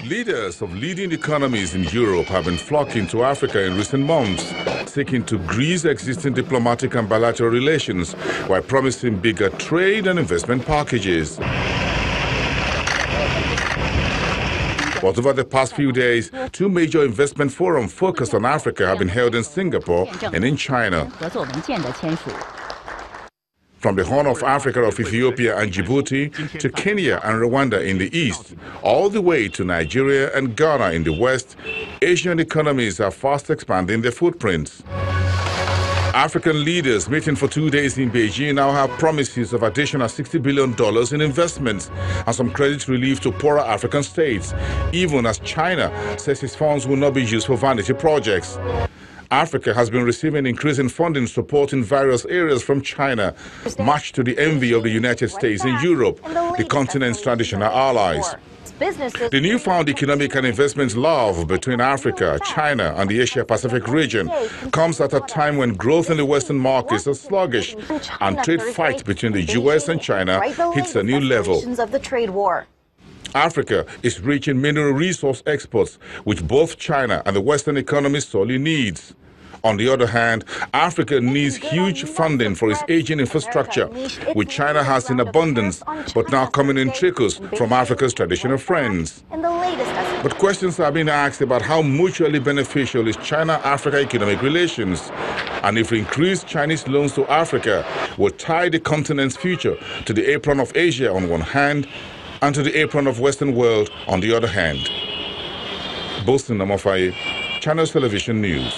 Leaders of leading economies in Europe have been flocking to Africa in recent months, seeking to grease existing diplomatic and bilateral relations while promising bigger trade and investment packages. But over the past few days, two major investment forums focused on Africa have been held in Singapore and in China. From the Horn of Africa of Ethiopia and Djibouti to Kenya and Rwanda in the east, all the way to Nigeria and Ghana in the west, Asian economies are fast expanding their footprints. African leaders meeting for 2 days in Beijing now have promises of additional $60 billion in investments and some credit relief to poorer African states, even as China says its funds will not be used for vanity projects. Africa has been receiving increasing funding support in various areas from China, much to the envy of the United States and Europe, the continent's traditional allies. The newfound economic and investment love between Africa, China and the Asia-Pacific region comes at a time when growth in the Western markets is sluggish and trade fight between the US and China hits a new level. Africa is rich in mineral resource exports, which both China and the Western economy sorely needs. On the other hand, Africa needs huge funding for its aging infrastructure, which China has in abundance, but now coming in trickles from Africa's traditional friends. But questions are being asked about how mutually beneficial is China-Africa economic relations, and if increased Chinese loans to Africa will tie the continent's future to the apron of Asia on one hand, and to the apron of Western world on the other hand. Bosun Namofaye, Channels Television News.